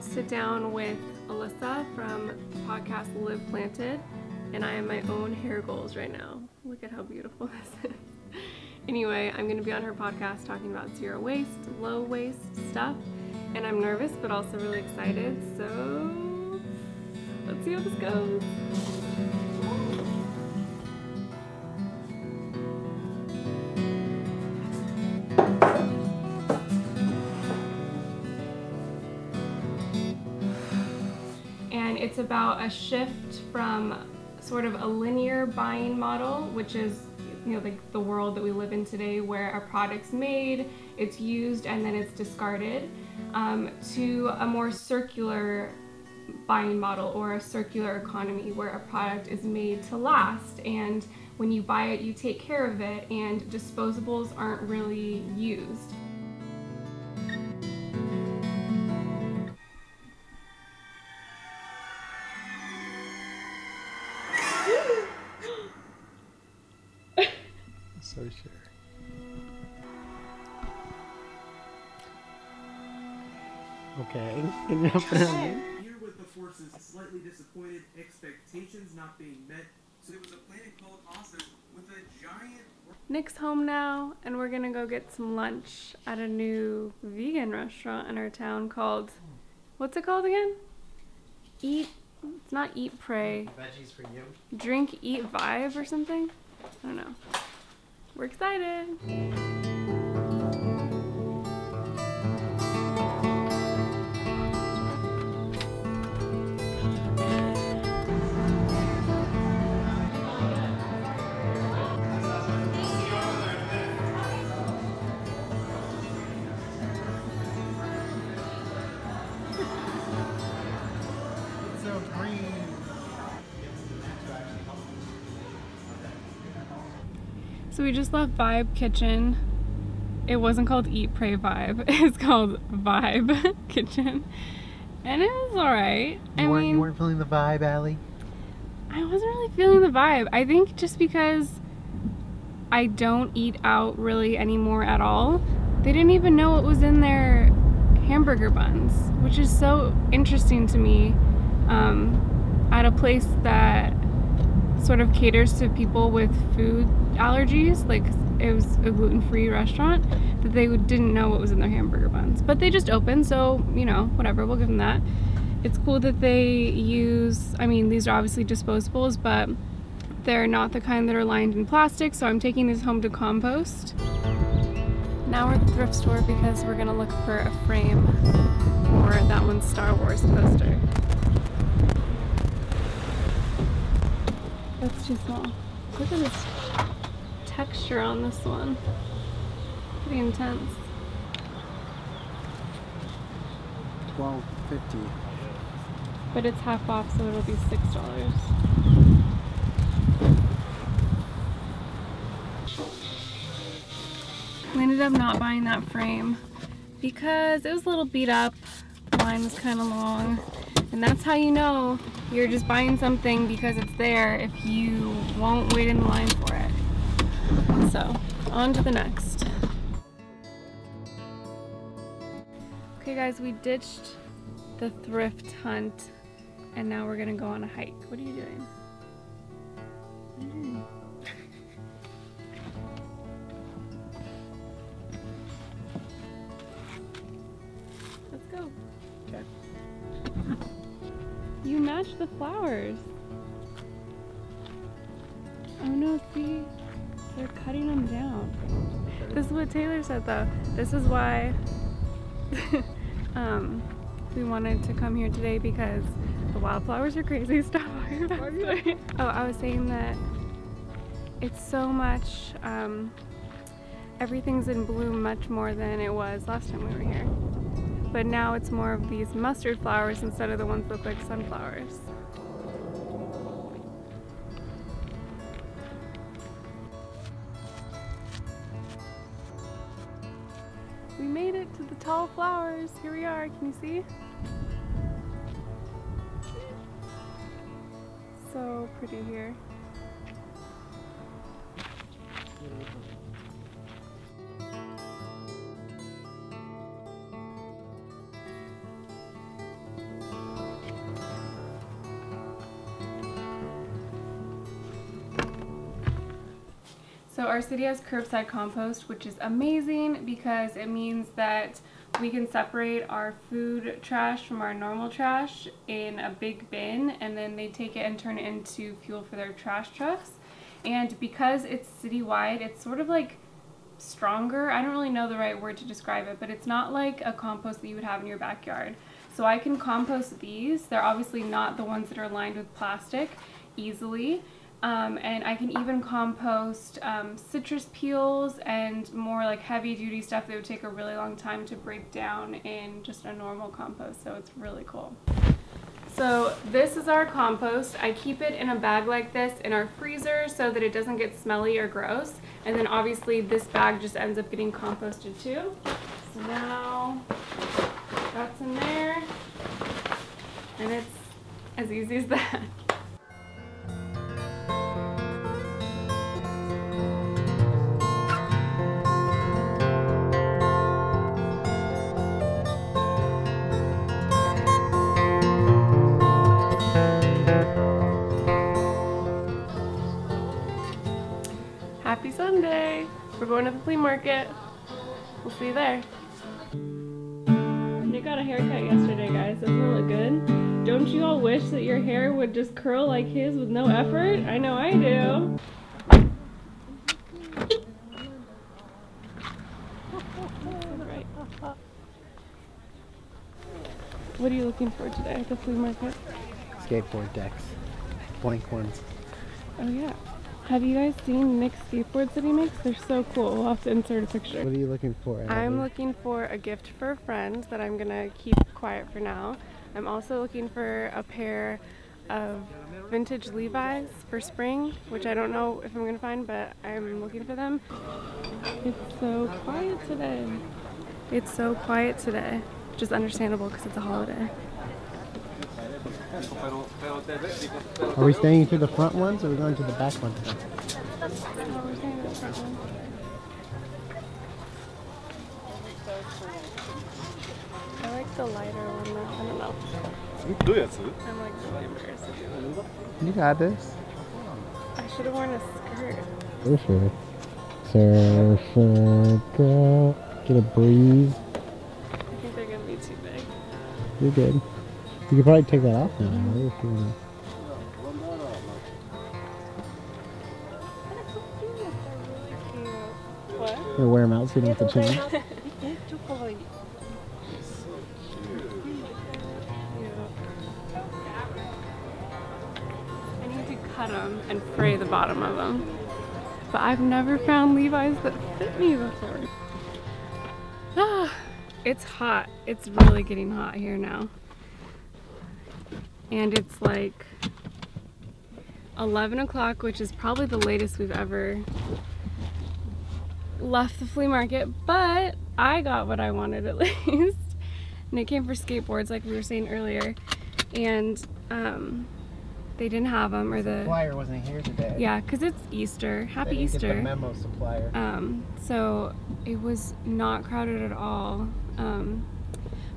Sit down with Alicia from the podcast Live Planted, and I am my own hair goals right now. Look at how beautiful this is. Anyway, I'm going to be on her podcast talking about zero waste, low waste stuff, and I'm nervous but also really excited, so let's see how this goes. It's about a shift from sort of a linear buying model, which is, you know, like the world that we live in today, where a product's made, it's used, and then it's discarded, to a more circular buying model or a circular economy where a product is made to last, and when you buy it, you take care of it, and disposables aren't really used. So sure. Okay. Here with the forces, slightly disappointed, expectations not being met. So there was a planet called Austin with a giant. Nick's home now, and we're gonna go get some lunch at a new vegan restaurant in our town called, what's it called again? It's not Eat, Pray. Veggies for you. Drink, Eat, Vibe or something? I don't know. We're excited. So green. So we just left Vibe Kitchen. It wasn't called Eat, Pray, Vibe. It's called Vibe Kitchen. And it was alright. You weren't feeling the vibe, Allie? I wasn't really feeling the vibe. I think just because I don't eat out really anymore at all. They didn't even know what was in their hamburger buns, which is so interesting to me. At a place that sort of caters to people with food allergies, like it was a gluten-free restaurant, that they didn't know what was in their hamburger buns. But they just opened, so, you know, whatever, we'll give them that. It's cool that they use, I mean, these are obviously disposables, but they're not the kind that are lined in plastic, so I'm taking these home to compost. Now we're at the thrift store because we're gonna look for a frame for that one's Star Wars poster. That's too small. Look at this texture on this one. Pretty intense. $12.50. But it's half off, so it'll be $6. We ended up not buying that frame because it was a little beat up. The line was kind of long. And that's how you know you're just buying something because it's there if you won't wait in the line for it. So, on to the next. Okay guys, we ditched the thrift hunt and now we're gonna go on a hike. What are you doing? Let's go. Okay. You match the flowers. Oh no, see? They're cutting them down. This is what Taylor said though. This is why we wanted to come here today, because the wildflowers are crazy. Stop. Oh, I was saying that it's so much, everything's in bloom much more than it was last time we were here. But now it's more of these mustard flowers instead of the ones that look like sunflowers. We made it to the tall flowers. Here we are. Can you see? So pretty here. So our city has curbside compost, which is amazing because it means that we can separate our food trash from our normal trash in a big bin, and then they take it and turn it into fuel for their trash trucks. And because it's citywide, it's sort of like stronger. I don't really know the right word to describe it, but it's not like a compost that you would have in your backyard. So I can compost these. They're obviously not the ones that are lined with plastic easily. And I can even compost citrus peels and more like heavy duty stuff that would take a really long time to break down in just a normal compost. So it's really cool. So this is our compost. I keep it in a bag like this in our freezer so that it doesn't get smelly or gross. And then obviously this bag just ends up getting composted too. So now that's in there, and it's as easy as that. Happy Sunday! We're going to the flea market. We'll see you there. Nick got a haircut yesterday, guys. Doesn't it look good? Don't you all wish that your hair would just curl like his with no effort? I know I do. Right. What are you looking for today at the flea market? Skateboard decks. Blank ones. Oh yeah. Have you guys seen Nick's skateboards that he makes? They're so cool. We'll have to insert a picture. What are you looking for, Allie? I'm looking for a gift for a friend that I'm gonna keep quiet for now. I'm also looking for a pair of vintage Levi's for spring, which I don't know if I'm gonna find, but I'm looking for them. It's so quiet today. It's so quiet today. Which is understandable because it's a holiday. Are we staying to the front ones or are we going to the back ones? Oh, we're staying to the front one. I like the lighter one though. I don't know. I'm like really embarrassed. You got this. I should have worn a skirt. Surfer. Surfer girl. Get a breeze. I think they're gonna be too big. You're good. You could probably take that off now. Right, if you wanna. What? Or wear them out so you don't have to change. I need to cut them and fray the bottom of them. But I've never found Levi's that fit me before. Ah, it's hot. It's really getting hot here now. And it's like 11 o'clock, which is probably the latest we've ever left the flea market, but I got what I wanted at least. And it came for skateboards like we were saying earlier, and they didn't have them, or the Supplier wasn't here today. yeah, because it's Easter. Happy They didn't Easter. Get the memo, supplier. So it was not crowded at all.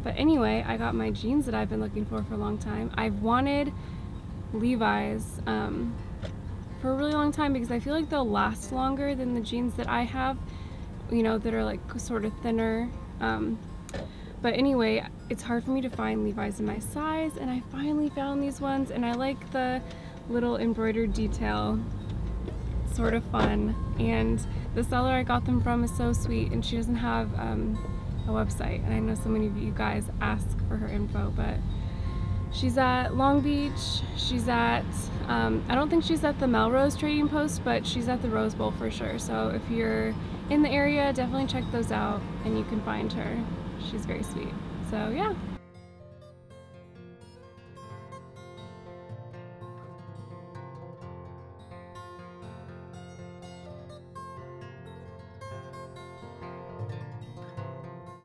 But anyway, I got my jeans that I've been looking for a long time. I've wanted Levi's for a really long time because I feel like they'll last longer than the jeans that I have, you know, that are like sort of thinner. But anyway, it's hard for me to find Levi's in my size, and I finally found these ones, and I like the little embroidered detail. It's sort of fun, and the seller I got them from is so sweet, and she doesn't have a website, and I know so many of you guys ask for her info, but she's at Long Beach. She's at, I don't think she's at the Melrose Trading Post, but she's at the Rose Bowl for sure. So if you're in the area, definitely check those out and you can find her. She's very sweet. So yeah.